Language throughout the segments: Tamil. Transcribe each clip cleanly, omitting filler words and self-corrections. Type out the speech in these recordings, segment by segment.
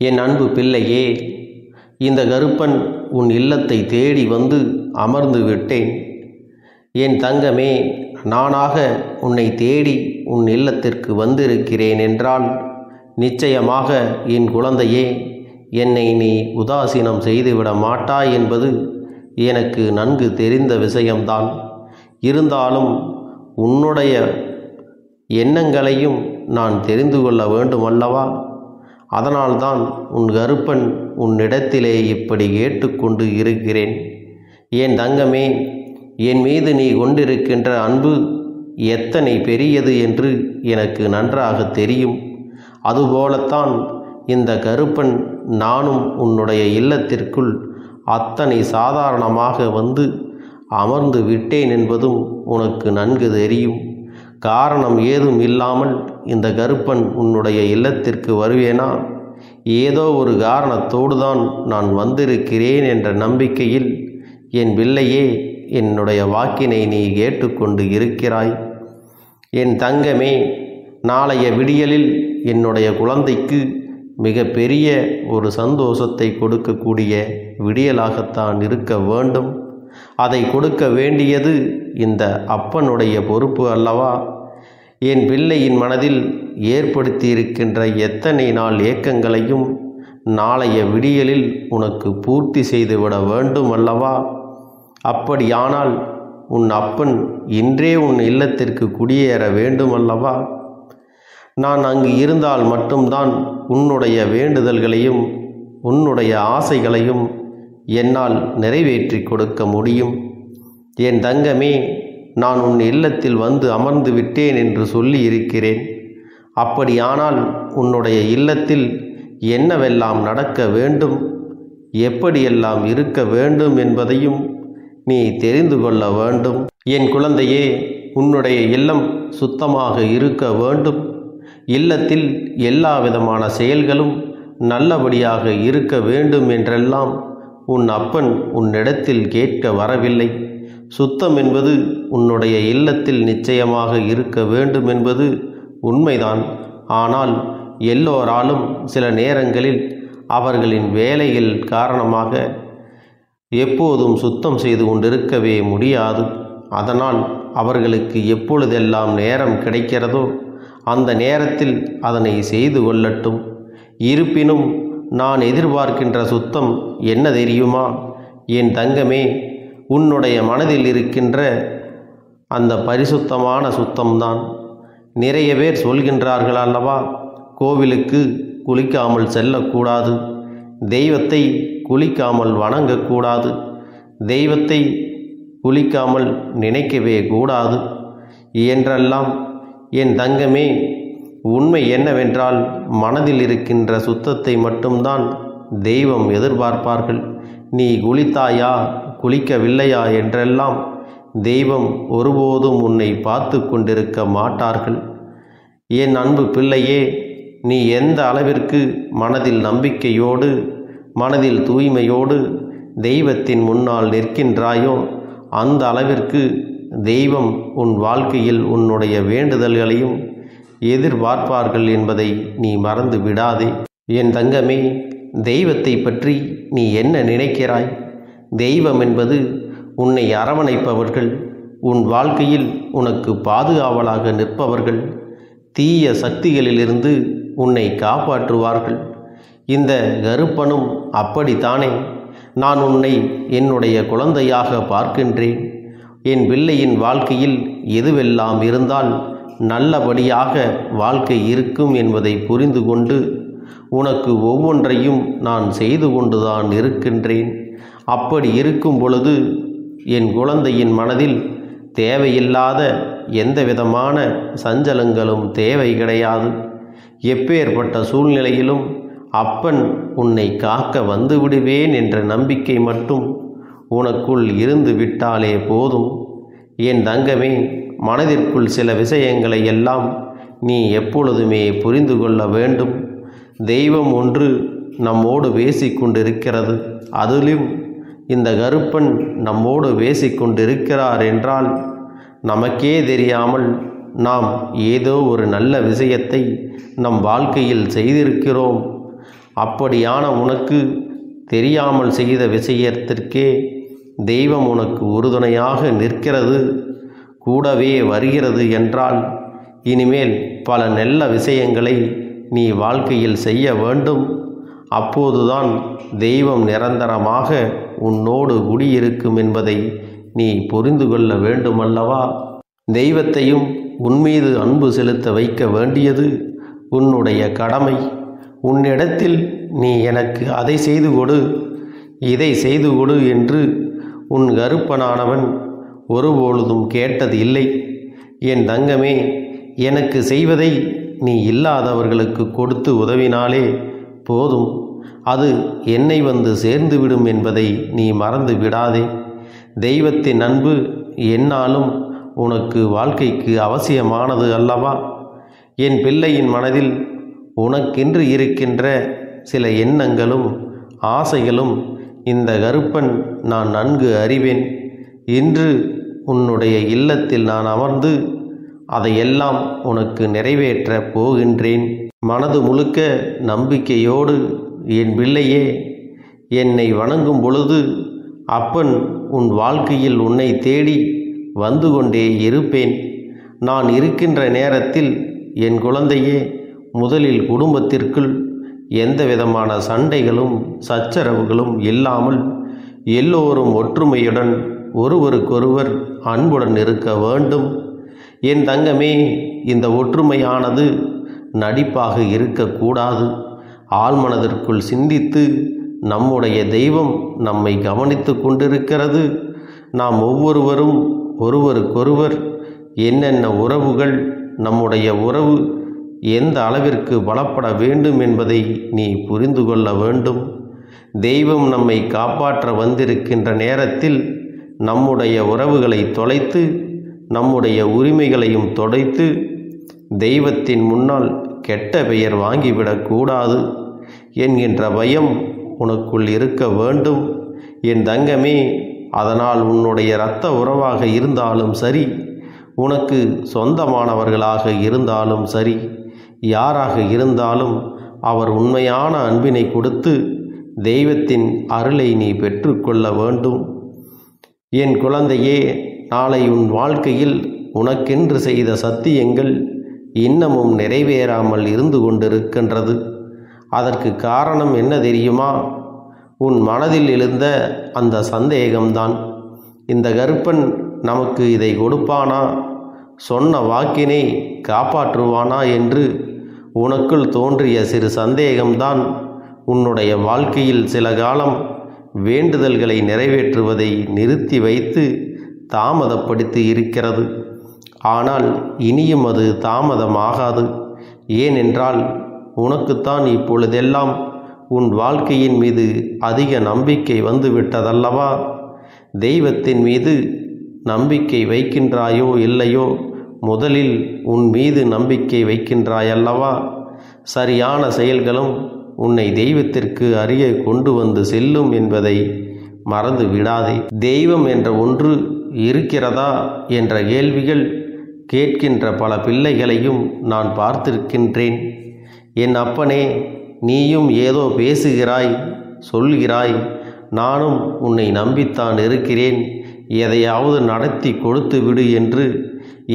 என் அன்பு பிள்ளையே, இந்த கருப்பன் உன் இல்லத்தை தேடி வந்து அமர்ந்து விட்டேன். என் தங்கமே, நானாக உன்னை தேடி உன் இல்லத்திற்கு வந்திருக்கிறேன் என்றால் நிச்சயமாக என் குழந்தையே, என்னை நீ உதாசீனம் செய்துவிட மாட்டாய் என்பது எனக்கு நன்கு தெரிந்த விஷயம்தான். இருந்தாலும் உன்னுடைய எண்ணங்களையும் நான் தெரிந்து கொள்ள வேண்டுமல்லவா? அதனால்தான் உன் கருப்பன் உன்னிடத்திலே இப்படி கேட்டுக்கொண்டு இருக்கிறேன். என் தங்கமே, என் மீது நீ கொண்டிருக்கின்ற அன்பு எத்தனை பெரியது என்று எனக்கு நன்றாக தெரியும். அதுபோலத்தான் இந்த கருப்பன் நானும் உன்னுடைய இல்லத்திற்குள் அத்தனை சாதாரணமாக வந்து அமர்ந்து விட்டேன் என்பதும் உனக்கு நன்கு தெரியும். காரணம் ஏதும் இல்லாமல் இந்த கருப்பன் உன்னுடைய இல்லத்திற்கு வருவேனா? ஏதோ ஒரு காரணத்தோடு தான் நான் வந்திருக்கிறேன் என்ற நம்பிக்கையில் என் பிள்ளையே, என்னுடைய வாக்கினை நீ கேட்டுக்கொண்டு இருக்கிறாய். என் தங்கமே, நாளைய விடியலில் என்னுடைய குழந்தைக்கு மிக பெரிய ஒரு சந்தோஷத்தை கொடுக்கக்கூடிய விடியலாகத்தான் இருக்க வேண்டும். அதை கொடுக்க வேண்டியது இந்த அப்பனுடைய பொறுப்பு அல்லவா? என் பிள்ளையின் மனதில் ஏற்படுத்தியிருக்கின்ற எத்தனை நாள் ஏக்கங்களையும் நாளைய விடியலில் உனக்கு பூர்த்தி செய்துவிட வேண்டும் அல்லவா? அப்படியானால் உன் அப்பன் இன்றே உன் இல்லத்திற்கு குடியேற வேண்டும் அல்லவா? நான் அங்கு இருந்தால் மட்டும்தான் உன்னுடைய வேண்டுதல்களையும் உன்னுடைய ஆசைகளையும் என்னால் நிறைவேற்றி கொடுக்க முடியும். என் தங்கமே, நான் உன் இல்லத்தில் வந்து அமர்ந்து விட்டேன் என்று சொல்லி இருக்கிறேன். அப்படியானால் உன்னுடைய இல்லத்தில் என்னவெல்லாம் நடக்க வேண்டும், எப்படியெல்லாம் இருக்க வேண்டும் என்பதையும் நீ தெரிந்து கொள்ள வேண்டும். என் குழந்தையே, உன்னுடைய இல்லம் சுத்தமாக இருக்க வேண்டும். இல்லத்தில் எல்லா விதமான செயல்களும் நல்லபடியாக இருக்க வேண்டும் என்றெல்லாம் உன் அப்பன் உன்னிடத்தில் கேட்க வரவில்லை. சுத்தம் என்பது உன்னுடைய இல்லத்தில் நிச்சயமாக இருக்க வேண்டும் என்பது உண்மைதான். ஆனால் எல்லோராலும் சில நேரங்களில் அவர்களின் வேலைகள் காரணமாக எப்போதும் சுத்தம் செய்து கொண்டிருக்கவே முடியாது. அதனால் அவர்களுக்கு எப்பொழுதெல்லாம் நேரம் கிடைக்கிறதோ அந்த நேரத்தில் அதனை செய்து கொள்ளட்டும். இருப்பினும் நான் எதிர்பார்க்கின்ற சுத்தம் என்ன தெரியுமா? என் தங்கமே, உன்னுடைய மனதில் இருக்கின்ற அந்த பரிசுத்தமான சுத்தம்தான். நிறைய பேர் சொல்கின்றார்கள் அல்லவா, கோவிலுக்கு குளிக்காமல் செல்லக்கூடாது, தெய்வத்தை குளிக்காமல் வணங்கக்கூடாது, தெய்வத்தை குளிக்காமல் நினைக்கவே கூடாது என்றெல்லாம். என் தங்கமே, உண்மை என்னவென்றால் மனதில் இருக்கின்ற சுத்தத்தை மட்டும்தான் தெய்வம் எதிர்பார்ப்பார்கள். நீ குளித்தாயா குளிக்கவில்லையா என்றெல்லாம் தெய்வம் ஒருபோதும் உன்னை பார்த்து கொண்டிருக்க மாட்டார்கள். என் அன்பு பிள்ளையே, நீ எந்த அளவிற்கு மனதில் நம்பிக்கையோடு மனதில் தூய்மையோடு தெய்வத்தின் முன்னால் நிற்கின்றாயோ அந்த அளவிற்கு தெய்வம் உன் வாழ்க்கையில் உன்னுடைய வேண்டுதல்களையும் எதிர்பார்ப்பார்கள் என்பதை நீ மறந்து விடாதே. என் தங்கமே, தெய்வத்தை பற்றி நீ என்ன நினைக்கிறாய்? தெய்வம் என்பது உன்னை அரவணைப்பவர்கள், உன் வாழ்க்கையில் உனக்கு பாதுகாவலாக நிற்பவர்கள், தீய சக்திகளிலிருந்து உன்னை காப்பாற்றுவார்கள். இந்த கருப்பனும் அப்படித்தானே. நான் உன்னை என்னுடைய குழந்தையாக பார்க்கின்றேன். என் பிள்ளையின் வாழ்க்கையில் எதுவெல்லாம் இருந்தால் நல்லபடியாக வாழ்க்கை இருக்கும் என்பதை புரிந்து கொண்டு உனக்கு ஒவ்வொன்றையும் நான் செய்து கொண்டுதான் இருக்கின்றேன். அப்படி இருக்கும் பொழுது என் குழந்தையின் மனதில் தேவையில்லாத எந்த விதமான சஞ்சலங்களும் தேவை கிடையாது. எப்பேற்பட்ட சூழ்நிலையிலும் அப்பன் உன்னை காக்க வந்து விடுவேன் என்ற நம்பிக்கை மட்டும் உனக்குள் இருந்து விட்டாலே போதும். என் தங்கமே, மனதிற்குள் சில விஷயங்களை எல்லாம் நீ எப்பொழுதுமே புரிந்து கொள்ள வேண்டும். தெய்வம் ஒன்று நம்மோடு பேசிக்கொண்டிருக்கிறது. அதிலும் இந்த கருப்பன் நம்மோடு பேசிக்கொண்டிருக்கிறார் என்றால் நமக்கே தெரியாமல் நாம் ஏதோ ஒரு நல்ல விஷயத்தை நம் வாழ்க்கையில் செய்திருக்கிறோம். அப்படியான உனக்கு தெரியாமல் செய்த விஷயத்திற்கே தெய்வம் உனக்கு உறுதுணையாக நிற்கிறது, கூடவே வருகிறது என்றால் இனிமேல் பல நல்ல விஷயங்களை நீ வாழ்க்கையில் செய்ய வேண்டும். அப்போதுதான் தெய்வம் நிரந்தரமாக உன்னோடு குடியிருக்கும் என்பதை நீ புரிந்து கொள்ள வேண்டுமல்லவா? தெய்வத்தையும் உன்மீது அன்பு செலுத்த வைக்க வேண்டியது உன்னுடைய கடமை. உன்னிடத்தில் நீ எனக்கு அதை செய்து கொடு, இதை செய்து கொடு என்று உன் கருப்பனானவன் ஒருபொழுதும் கேட்டது இல்லை. என் தங்கமே, எனக்கு செய்வதை நீ இல்லாதவர்களுக்கு கொடுத்து உதவினாலே போதும், அது என்னை வந்து சேர்ந்துவிடும் என்பதை நீ மறந்து விடாதே. தெய்வத்தின் அன்பு என்னாலும் உனக்கு வாழ்க்கைக்கு அவசியமானது அல்லவா? என் பிள்ளையின் மனதில் உனக்கென்று இருக்கின்ற சில எண்ணங்களும் ஆசைகளும் இந்த கருப்பன் நான் நன்கு அறிவேன். இன்று உன்னுடைய இல்லத்தில் நான் அமர்ந்து அதையெல்லாம் உனக்கு நிறைவேற்றப் போகின்றேன். மனது முழுக்க நம்பிக்கையோடு என் பிள்ளையே என்னை வணங்கும் பொழுது அப்பன் உன் வாழ்க்கையில் உன்னை தேடி வந்து கொண்டே இருப்பேன். நான் இருக்கின்ற நேரத்தில் என் குழந்தையே, முதலில் குடும்பத்திற்குள் எந்த விதமான சண்டைகளும் சச்சரவுகளும் இல்லாமல் எல்லோரும் ஒற்றுமையுடன் ஒருவருக்கொருவர் அன்புடன் இருக்க வேண்டும். என் தங்கமே, இந்த ஒற்றுமையானது நடிப்பாக இருக்கக்கூடாது. ஆழ்மனதிற்குள் சிந்தித்து நம்முடைய தெய்வம் நம்மை கவனித்து கொண்டிருக்கிறது. நாம் ஒவ்வொருவரும் ஒருவருக்கொருவர் என்னென்ன உறவுகள், நம்முடைய உறவு எந்த அளவிற்கு பலப்பட வேண்டும் என்பதை நீ புரிந்து கொள்ள வேண்டும். தெய்வம் நம்மை காப்பாற்ற வந்திருக்கின்ற நேரத்தில் நம்முடைய உறவுகளை தொலைத்து நம்முடைய உரிமைகளையும் தொலைத்து தெய்வத்தின் முன்னால் கெட்ட பெயர் வாங்கிவிடக்கூடாது என்கின்ற பயம் உனக்குள் இருக்க வேண்டும். என் தங்கமே, அதனால் உன்னுடைய இரத்த உறவாக இருந்தாலும் சரி, உனக்கு சொந்தமானவர்களாக இருந்தாலும் சரி, யாராக இருந்தாலும் அவர் உண்மையான அன்பினை கொடுத்து தெய்வத்தின் அருளை நீ பெற்றுக்கொள்ள வேண்டும். என் குழந்தையே, நாளை உன் வாழ்க்கையில் உனக்கென்று செய்த சத்தியங்கள் இன்னமும் நிறைவேறாமல் இருந்து கொண்டிருக்கின்றது. அதற்கு காரணம் என்ன தெரியுமா? உன் மனதில் எழுந்த அந்த சந்தேகம்தான். இந்த கருப்பன் நமக்கு இதை கொடுப்பானா, சொன்ன வாக்கினை காப்பாற்றுவானா என்று உனக்குள் தோன்றிய சிறு சந்தேகம்தான் உன்னுடைய வாழ்க்கையில் சில காலம் வேண்டுதல்களை நிறைவேற்றுவதை நிறுத்தி வைத்து தாமதப்படுத்தி இருக்கிறது. ஆனால் இனியும் அது தாமதமாகாது. ஏனென்றால் உனக்குத்தான் இப்பொழுதெல்லாம் உன் வாழ்க்கையின் மீது அதிக நம்பிக்கை வந்துவிட்டதல்லவா? தெய்வத்தின் மீது நம்பிக்கை வைக்கின்றாயோ இல்லையோ, முதலில் உன் மீது நம்பிக்கை வைக்கின்றாயல்லவா? சரியான செயல்களும் உன்னை தெய்வத்திற்கு அருகே கொண்டு வந்து செல்லும் என்பதை மறந்து விடாதே. தெய்வம் என்ற ஒன்று இருக்கிறதா என்ற கேள்விகள் கேட்கின்ற பல பிள்ளைகளையும் நான் பார்த்திருக்கின்றேன். என் அப்பனே, நீயும் ஏதோ பேசுகிறாய், சொல்கிறாய், நானும் உன்னை நம்பித்தான் இருக்கிறேன், எதையாவது நடத்தி கொடுத்து விடு என்று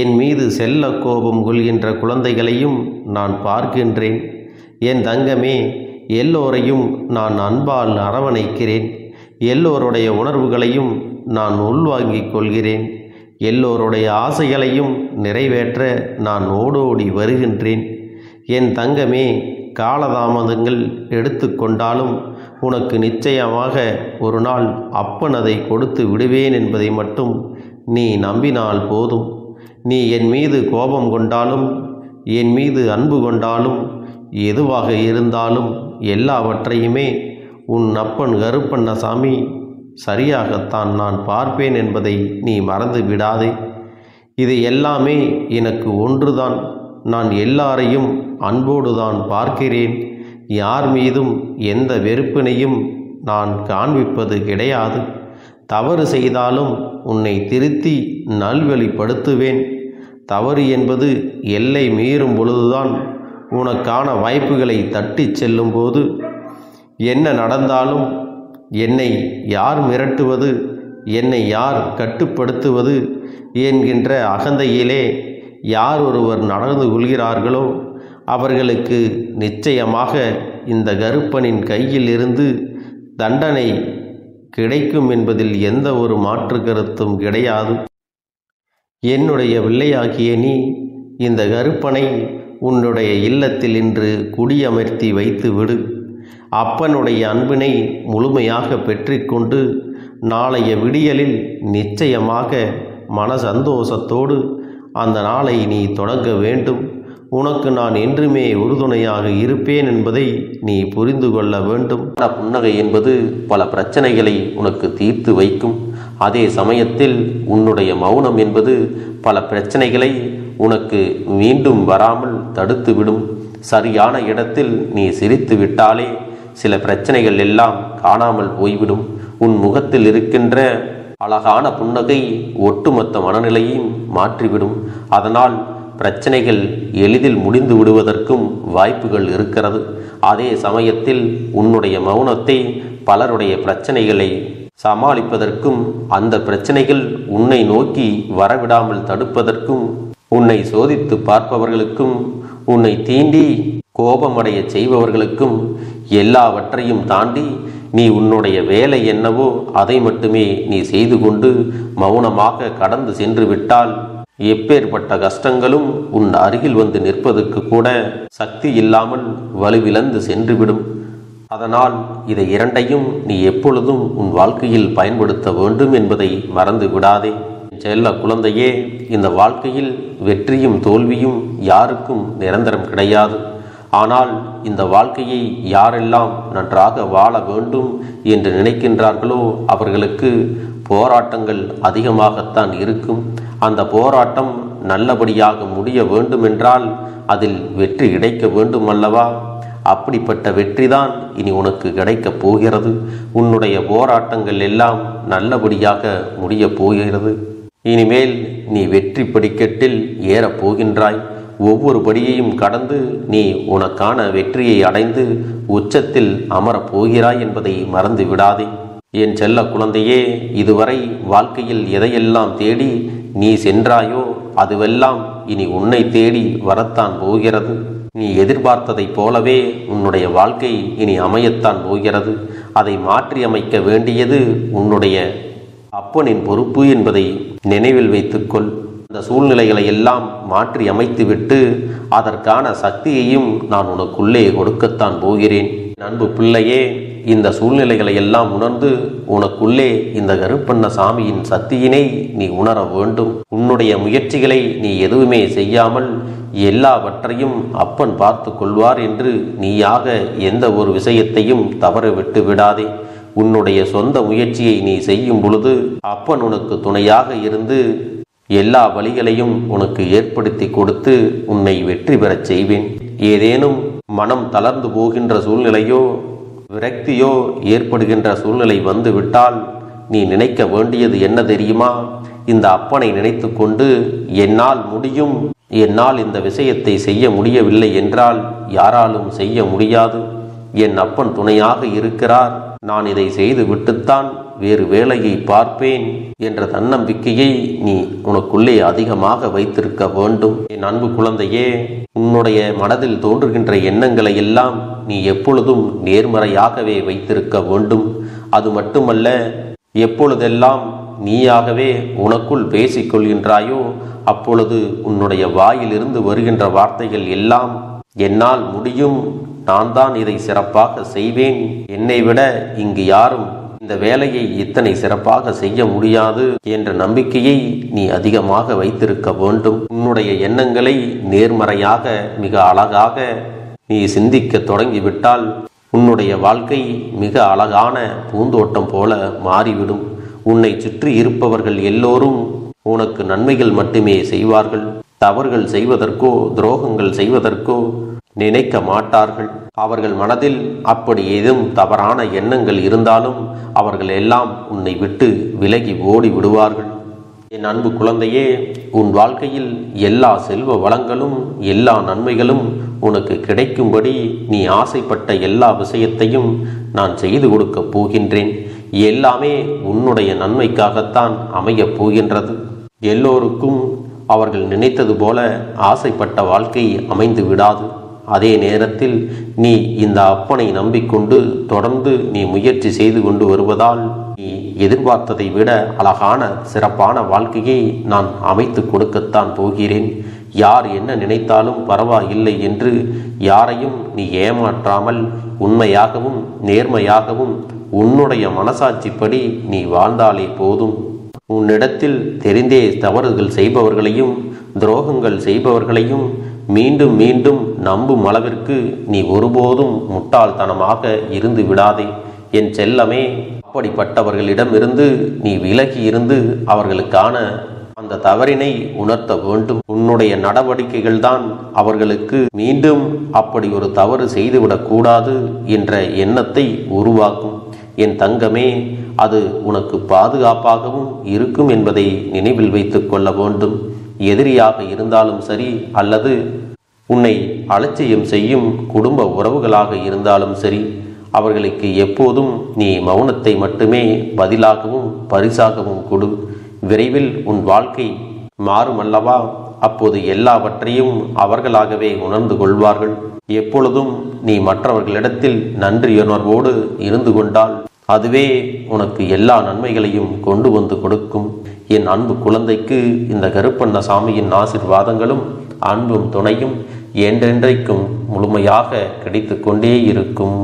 என் மீது செல்ல கோபம் கொள்கின்ற குழந்தைகளையும் நான் பார்க்கின்றேன். என் தங்கமே, எல்லோரையும் நான் அன்பால் அரவணைக்கிறேன். எல்லோருடைய உணர்வுகளையும் நான் உள்வாங்கிக் கொள்கிறேன். எல்லோருடைய ஆசைகளையும் நிறைவேற்ற நான் ஓடோடி வருகின்றேன். என் தங்கமே, காலதாமதங்கள் எடுத்துக்கொண்டாலும் உனக்கு நிச்சயமாக ஒரு நாள் அப்பன் அதை கொடுத்து விடுவேன் என்பதை மட்டும் நீ நம்பினால் போதும். நீ என் மீது கோபம் கொண்டாலும் என் மீது அன்பு கொண்டாலும் எதுவாக இருந்தாலும் எல்லாவற்றையுமே உன் அப்பன் கருப்பண்ணசாமி சரியாகத்தான் நான் பார்ப்பேன் என்பதை நீ மறந்து விடாதே. இது எல்லாமே எனக்கு ஒன்றுதான். நான் எல்லாரையும் அன்போடு தான் பார்க்கிறேன். யார் மீதும் எந்த வெறுப்பினையும் நான் காண்பிப்பது கிடையாது. தவறு செய்தாலும் உன்னை திருத்தி நல்வழிப்படுத்துவேன். தவறு என்பது எல்லை மீறும் பொழுதுதான், உனக்கான வாய்ப்புகளை தட்டி செல்லும்போது என்ன நடந்தாலும் என்னை யார் மிரட்டுவது, என்னை யார் கட்டுப்படுத்துவது என்கின்ற அகந்தையிலே யார் ஒருவர் நடந்து கொள்கிறார்களோ அவர்களுக்கு நிச்சயமாக இந்த கருப்பனின் கையில் இருந்து தண்டனை கிடைக்கும் என்பதில் எந்த ஒரு மாற்று கருத்தும் கிடையாது. என்னுடைய பிள்ளையாகிய நீ இந்த கருப்பனை உன்னுடைய இல்லத்தில் இன்று குடியமர்த்தி வைத்து விடு. அப்பனுடைய அன்பினை முழுமையாக பெற்றிக்கொண்டு நாளைய விடியலில் நிச்சயமாக மன சந்தோஷத்தோடு அந்த நாளை நீ தொடங்க வேண்டும். உனக்கு நான் என்றுமே உறுதுணையாக இருப்பேன் என்பதை நீ புரிந்து கொள்ள வேண்டும். புன்னகை என்பது பல பிரச்சனைகளை உனக்கு தீர்த்து வைக்கும். அதே சமயத்தில் உன்னுடைய மௌனம் என்பது பல பிரச்சனைகளை உனக்கு மீண்டும் வராமல் தடுத்துவிடும். சரியான இடத்தில் நீ சிரித்து விட்டாலே சில பிரச்சனைகள் எல்லாம் காணாமல் போய்விடும். உன் முகத்தில் இருக்கின்ற அழகான புன்னகை ஒட்டுமொத்த மனநிலையும் மாற்றிவிடும். அதனால் பிரச்சனைகள் எளிதில் முடிந்து விடுவதற்கும் வாய்ப்புகள் இருக்கிறது. அதே சமயத்தில் உன்னுடைய மௌனத்தை பலருடைய பிரச்சனைகளை சமாளிப்பதற்கும் அந்த பிரச்சனைகள் உன்னை நோக்கி வரவிடாமல் தடுப்பதற்கும் உன்னை சோதித்து பார்ப்பவர்களுக்கும் உன்னை தீண்டி கோபமடைய செய்பவர்களுக்கும் எல்லாவற்றையும் தாண்டி நீ உன்னுடைய வேலை என்னவோ அதை மட்டுமே நீ செய்து கொண்டு மௌனமாக கடந்து சென்று விட்டால் எப்பேற்பட்ட கஷ்டங்களும் உன் அருகில் வந்து நிற்பதற்கு கூட சக்தி இல்லாமல் வலுவிழந்து சென்றுவிடும். அதனால் இதை இரண்டையும் நீ எப்பொழுதும் உன் வாழ்க்கையில் பயன்படுத்த வேண்டும் என்பதை மறந்து விடாதே. செல்ல குழந்தையே, இந்த வாழ்க்கையில் வெற்றியும் தோல்வியும் யாருக்கும் நிரந்தரம் கிடையாது. ஆனால் இந்த வாழ்க்கையை யாரெல்லாம் நன்றாக வாழ வேண்டும் என்று நினைக்கின்றார்களோ அவர்களுக்கு போராட்டங்கள் அதிகமாகத்தான் இருக்கும். அந்த போராட்டம் நல்லபடியாக முடிய வேண்டுமென்றால் அதில் வெற்றி கிடைக்க வேண்டும் அல்லவா? அப்படிப்பட்ட வெற்றிதான் இனி உனக்கு கிடைக்கப் போகிறது. உன்னுடைய போராட்டங்கள் எல்லாம் நல்லபடியாக முடியப் போகிறது. இனிமேல் நீ வெற்றி படிக்கட்டில் ஏறப் போகின்றாய். ஒவ்வொரு படியையும் கடந்து நீ உனக்கான வெற்றியை அடைந்து உச்சத்தில் அமரப் போகிறாய் என்பதை மறந்து விடாதே. என் செல்ல குழந்தையே, இதுவரை வாழ்க்கையில் எதையெல்லாம் தேடி நீ சென்றாயோ அதுவெல்லாம் இனி உன்னை தேடி வரத்தான் போகிறது. நீ எதிர்பார்த்ததைப் போலவே உன்னுடைய வாழ்க்கை இனி அமையத்தான் போகிறது. அதை மாற்றி அமைக்க வேண்டியது உன்னுடைய அப்பனின் பொறுப்பு என்பதை நினைவில் வைத்துக்கொள். அந்த சூழ்நிலைகளை எல்லாம் மாற்றி அமைத்துவிட்டு அதற்கான சக்தியையும் நான் உனக்குள்ளே கொடுக்கத்தான் போகிறேன். அன்பு பிள்ளையே, இந்த சூழ்நிலைகளை எல்லாம் உணர்ந்து உனக்குள்ளே இந்த கருப்பண்ண சாமியின் சக்தியினை நீ உணர வேண்டும். உன்னுடைய முயற்சிகளை நீ எதுவுமே செய்யாமல் எல்லாவற்றையும் அப்பன் பார்த்து கொள்வார் என்று நீயாக எந்த ஒரு விஷயத்தையும் தவற விட்டு விடாதே. உன்னுடைய சொந்த முயற்சியை நீ செய்யும் பொழுது அப்பன் உனக்கு துணையாக இருந்து எல்லா வழிகளையும் உனக்கு ஏற்படுத்தி கொடுத்து உன்னை வெற்றி பெறச் செய்வேன். ஏதேனும் மனம் தளர்ந்து போகின்ற சூழ்நிலையோ விரக்தியோ ஏற்படுகின்ற சூழ்நிலை வந்துவிட்டால் நீ நினைக்க வேண்டியது என்ன தெரியுமா? இந்த அப்பனை நினைத்து கொண்டு என்னால் முடியும், என்னால் இந்த விஷயத்தை செய்ய முடியவில்லை என்றால் யாராலும் செய்ய முடியாது. என் அப்பன் துணையாக இருக்கிறார், நான் இதை செய்து விட்டுத்தான் வேறு வேலையை பார்ப்பேன் என்ற தன்னம்பிக்கையை நீ உனக்குள்ளே அதிகமாக வைத்திருக்க வேண்டும். என் அன்பு குழந்தையே, உன்னுடைய மனதில் தோன்றுகின்ற எண்ணங்களை எல்லாம் நீ எப்பொழுதும் நேர்மறையாகவே வைத்திருக்க வேண்டும். அது மட்டுமல்ல, எப்பொழுதெல்லாம் நீயாகவே உனக்குள் பேசிக்கொள்கின்றாயோ அப்பொழுது உன்னுடைய வாயிலிருந்து வருகின்ற வார்த்தைகள் எல்லாம் என்னால் முடியும், நான் தான் இதை சிறப்பாக செய்வேன், என்னை விட இங்கு யாரும் இந்த வேலையை இத்தனை சிறப்பாக செய்ய முடியாது என்ற நம்பிக்கையை நீ அதிகமாக வைத்திருக்க வேண்டும். உன்னுடைய எண்ணங்களை நேர்மறையாக மிக அழகாக நீ சிந்திக்க தொடங்கிவிட்டால் உன்னுடைய வாழ்க்கை மிக அழகான பூந்தோட்டம் போல மாறிவிடும். உன்னை சுற்றி இருப்பவர்கள் எல்லோரும் உனக்கு நன்மைகள் மட்டுமே செய்வார்கள். தவறுகள் செய்வதற்கோ துரோகங்கள் செய்வதற்கோ நினைக்க மாட்டார்கள். அவர்கள் மனதில் அப்படி ஏதும் தவறான எண்ணங்கள் இருந்தாலும் அவர்கள் எல்லாம் உன்னை விட்டு விலகி ஓடி விடுவார்கள். என் அன்பு குழந்தையே, உன் வாழ்க்கையில் எல்லா செல்வ வளங்களும் எல்லா நன்மைகளும் உனக்கு கிடைக்கும்படி நீ ஆசைப்பட்ட எல்லா விஷயத்தையும் நான் செய்து கொடுக்கப் போகின்றேன். எல்லாமே உன்னுடைய நன்மைக்காகத்தான் அமையப் போகின்றது. எல்லோருக்கும் அவர்கள் நினைத்தது போல ஆசைப்பட்ட வாழ்க்கை அமைந்து விடாது. அதே நேரத்தில் நீ இந்த அப்பனை நம்பிக்கொண்டு தொடர்ந்து நீ முயற்சி செய்து கொண்டு வருவதால் நீ எதிர்பார்த்ததை விட அழகான சிறப்பான வாழ்க்கையை நான் அமைத்து கொடுக்கத்தான் போகிறேன். யார் என்ன நினைத்தாலும் பரவாயில்லை என்று யாரையும் நீ ஏமாற்றாமல் உண்மையாகவும் நேர்மையாகவும் உன்னுடைய மனசாட்சிப்படி நீ வாழ்ந்தாலே போதும். உன்னிடத்தில் தெரிந்தே தவறுகள் செய்பவர்களையும் துரோகங்கள் செய்பவர்களையும் மீண்டும் மீண்டும் நம்பும் அளவிற்கு நீ ஒருபோதும் முட்டாள்தனமாக இருந்து விடாதே என் செல்லமே. அப்படிப்பட்டவர்களிடமிருந்து நீ விலகி இருந்து அவர்களுக்கான அந்த தவறினை உணர்த்த வேண்டும். உன்னுடைய நடவடிக்கைகள் தான் அவர்களுக்கு மீண்டும் அப்படி ஒரு தவறு செய்துவிடக்கூடாது என்ற எண்ணத்தை உருவாக்கும். என் தங்கமே, அது உனக்கு பாதுகாப்பாகவும் இருக்கும் என்பதை நினைவில் வைத்துக் கொள்ள வேண்டும். எதிரியாக இருந்தாலும் சரி அல்லது உன்னை அலட்சியம் செய்யும் குடும்ப உறவுகளாக இருந்தாலும் சரி, அவர்களுக்கு எப்போதும் நீ மௌனத்தை மட்டுமே பதிலாகவும் பரிசாகவும் கொடு. விரைவில் உன் வாழ்க்கை மாறுமல்லவா? அப்போது எல்லாவற்றையும் அவர்களாகவே உணர்ந்து கொள்வார்கள். எப்பொழுதும் நீ மற்றவர்களிடத்தில் நன்றியுணர்வோடு இருந்து கொண்டால் அதுவே உனக்கு எல்லா நன்மைகளையும் கொண்டு வந்து கொடுக்கும். என் அன்பு குழந்தைக்கு இந்த கருப்பண்ணசாமியின் ஆசீர்வாதங்களும் அன்பும் துணையும் என்றென்றைக்கும் முழுமையாக கிடைத்து கொண்டே இருக்கும்.